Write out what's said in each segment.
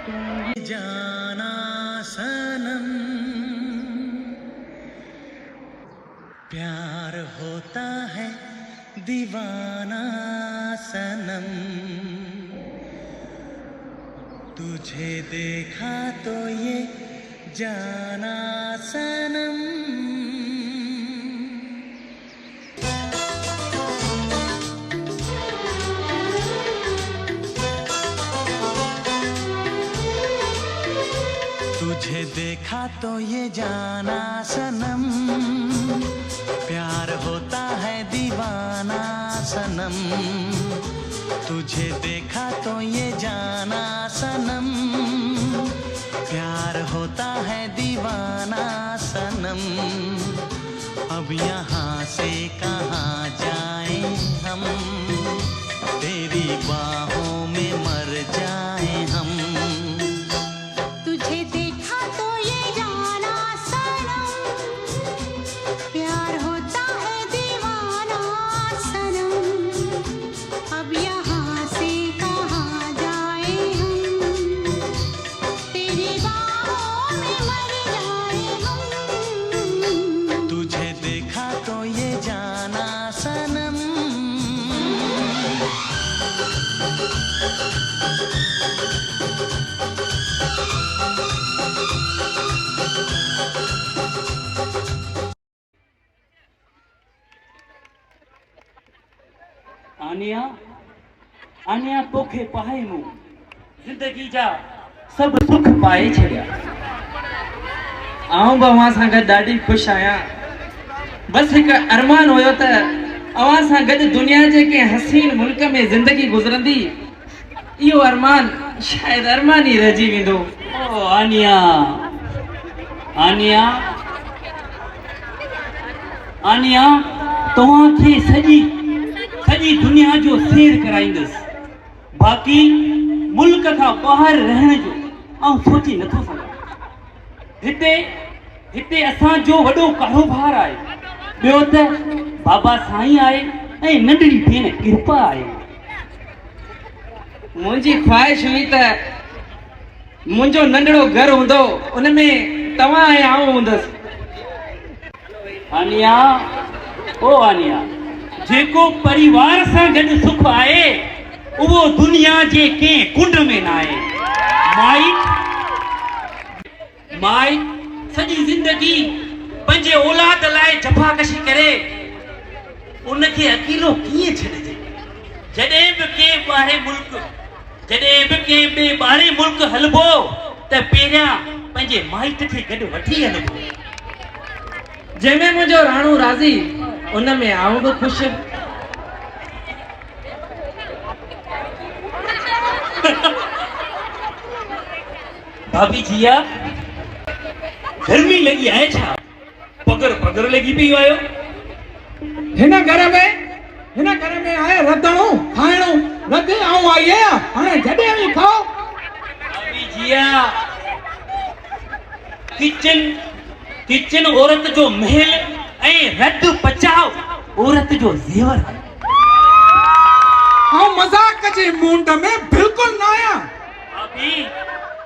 जाना सनम प्यार होता है दीवाना सनम, तुझे देखा तो ये जाना सनम। तुझे देखा तो ये जाना सनम, प्यार होता है दीवाना सनम, तुझे देखा तो ये जाना सनम, प्यार होता है दीवाना सनम। अब यहाँ से कहाँ जाएं हम, तेरी बाहों में मर जाएं हम। तुझे देखा तो ये जाना सनम, प्यार होता है दीवाना सनम, अब यहाँ से कहाँ जाए हम, तेरी बाहों में मर जाए हम। तुझे देखा तो ये जाना सनम। आनिया आनिया तोखे पाए मूं जिंदगी जा सब सुख पाए छड़िया। आऊं अवां सां गॾु ॾाढी ख़ुशि आहियां। बस हिकु अरमान हुयो त अवां सां गॾु दुनिया जे कंहिं हसीन मुल्क में ज़िंदगी गुज़रंदी। इहो अरमान शायदि अरमान ई रहिजी वेंदो। ओ आनिया आनिया आनिया तव्हांखे सॼी दुनिया जो सैर कराईंदुसि, बाक़ी मुल्क खां ॿाहिरि रहण जो आउं सोची नथो सघां। हिते असांजो वॾो कारोबार आहे, ॿियो त बाबा साईं आहे ऐं नंढड़ी भेण कृपा आहे। मुंहिंजी ख़्वाहिश हुई त मुंहिंजो नंढड़ो घर हूंदो, उन में तव्हां ऐं आउं हूंदसि। आनिया ओ आनिया, जेको परिवार सां गॾु सुख आहे उहो दुनिया जे कंहिं कुंड में न आहे। माई सॼी ज़िंदगी पंहिंजे औलाद लाइ जफ़ाकशी करे उनखे अकेलो कीअं छॾिजे। जॾहिं बि कंहिं ॿिए ॿाहिरे मुल्क हलबो त पहिरियां पंहिंजे माइट खे गॾु वठी हलबो। जंहिंमें मुंहिंजो राणो राज़ी उन में आऊं बि ख़ुशि। भाभी जिया गर्मी लगी आहे छा? पगर लगी पई आयो। हिन घर में आए रधणो खाइणो रधे आऊं आई आहियां, हाणे जॾहिं बि खाओ। भाभी जिया किचन औरत जो महल ऐं रद पचाव औरत जो ज़ेवर आहे। आऊं मज़ाक जे मूड में बिल्कुल न आहियां। भाभी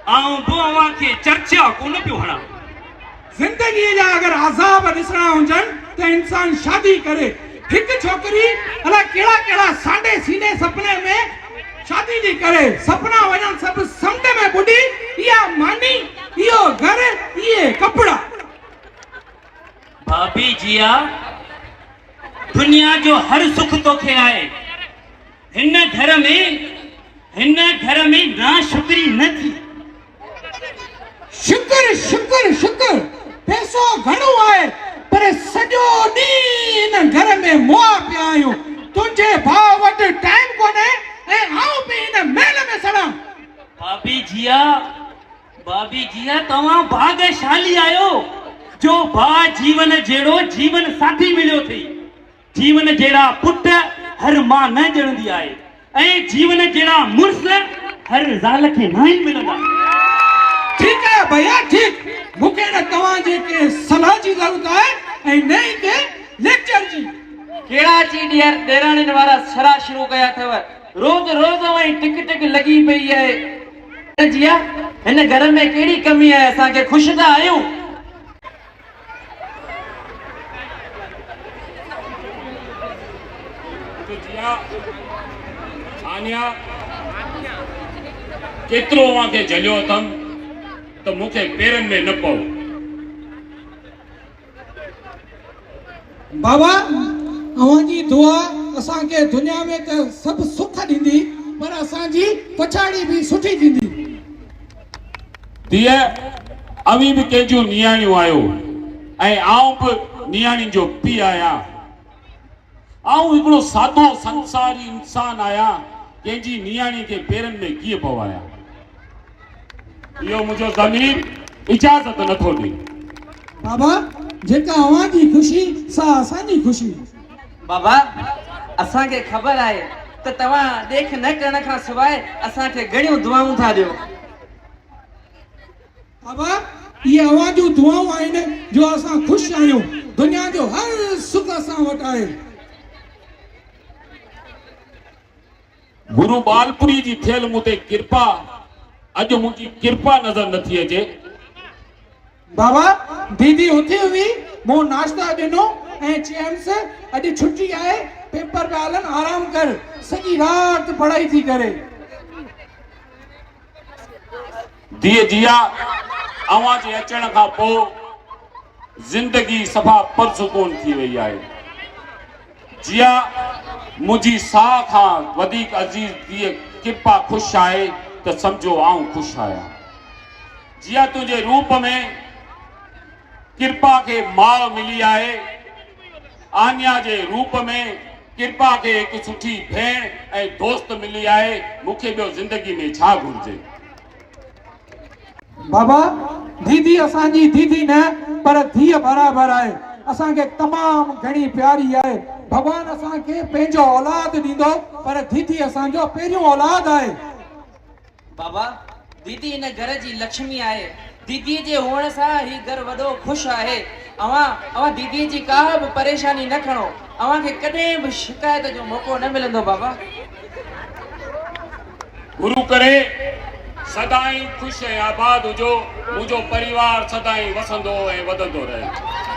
आऊं बि अव्हां खे चर्चा कोन पियो हणां। ज़िंदगी जा अगर अज़ाब ॾिसणा हुजनि त इंसान शादी करे। हिकु छोकरी अला कहिड़ा सांडे सीने सपने में शादी थी करे, सपना वञनि सभु समुंड में बुॾी। इहा मानी, इहो घर, इहे कपड़ा। भाभी जिया दुनिया जो हर सुख तोखे आहे। हिन घर में ना शुक्री न थी। शुक्र पैसो घणो आहे पर सॼो ॾींहुं इन घर में मुआ पिया आहियूं। तुंहिंजे भाउ वटि टाइम कोन्हे ऐं आऊं बि इन महल में सड़ां। भाभी जिया तव्हां भाग्यशाली आहियो जो भाउ जीवन जहिड़ो जीवन साथी मिलियो थी। जीवन जहिड़ा पुट हर मां न ॼणंदी आहे ऐं जीवन जहिड़ा मुड़ुस हर ज़ाल खे न ई मिलंदा। ठीक है भैया, ठीक। मूंखे न तव्हां जे के सलाह जी ज़रूरत आहे ऐं न ई के लेक्चर जी। कहिड़ा ची ॾेराणियुनि वारा शरा शुरू कया अथव। रोज़ वही टिक लगी पई है। जिया इन घर में कहिड़ी कमी आहे असांखे ख़ुशि था आहियूं तो जिया आनिया केतिरो अवांखे झलियो अथमि त मूंखे पेरनि में न पओ बाबा अवांजी दुआ असांखे दुनिया में त सभु सुख ॾींदी पर असांजी पछाड़ी बि सुठी थींदी धीअ अवी बि कंहिंजूं नियाणियूं आहियो ऐं आऊं बि नियाणी जो पीउ आहियां आऊं हिकिड़ो सादो संसारी इंसान आहियां कंहिंजी नियाणी खे पेरनि में कीअं पवायां इहो मुंहिंजो ज़मीर इजाज़त नथो ॾे बाबा जेका अवांजी ख़ुशी सा असांजी ख़ुशी बाबा असांखे ख़बर आहे त तव्हां ॾेख न करण खां सवाइ असांखे घणियूं दुआऊं था ॾियो बाबा ये अवांजूं दुआऊं आहिनि जो असां ख़ुशि आहियूं दुनिया जो हर सुख असां वटि आहे गुरु बालपुरी जी थियल मूं ते कृपा अॼु मुंहिंजी कृपा नज़र नथी अचे बाबा दीदी उथी हुई मूं नाश्ता ॾिनो ऐं चयमि अॼु छुट्टी आहे पेपर पिया हलनि आराम कर सॼी राति पढ़ाई थी करे धीअ जिया अवां जे अचण खां पोइ ज़िंदगी सफ़ा पुरसुकून थी वई आहे जिया मुंहिंजी साह खां वधीक अज़ीज़ धीअ कृपा ख़ुशि आहे त सम्झो आऊं ख़ुशि आहियां जिया तुंहिंजे रूप में कृपा खे माउ मिली आहे आन्या जे रूप में कृपा खे हिकु सुठी भेण ऐं दोस्त मिली आहे मूंखे ॿियो ज़िंदगी में छा घुरिजे बाबा दीदी असांजी दीदी न पर धीअ बराबरि आहे असांखे तमामु घणी प्यारी आहे भॻवान असांखे पंहिंजो औलाद ॾींदो पर दीदी असांजो पहिरियों औलाद आहे बाबा दीदी इन घर जी लक्ष्मी आहे दीदीअ जे हुअण सां ही घर वॾो ख़ुशि आहे अवां दीदीअ जी का बि परेशानी न खणो अवांखे कॾहिं बि शिकायत जो मौक़ो न मिलंदो बाबा गुरु करे सदाई ख़ुशि ऐं आबाद हुजो मुंहिंजो परिवार सदाई वसंदो ऐं वधंदो रहे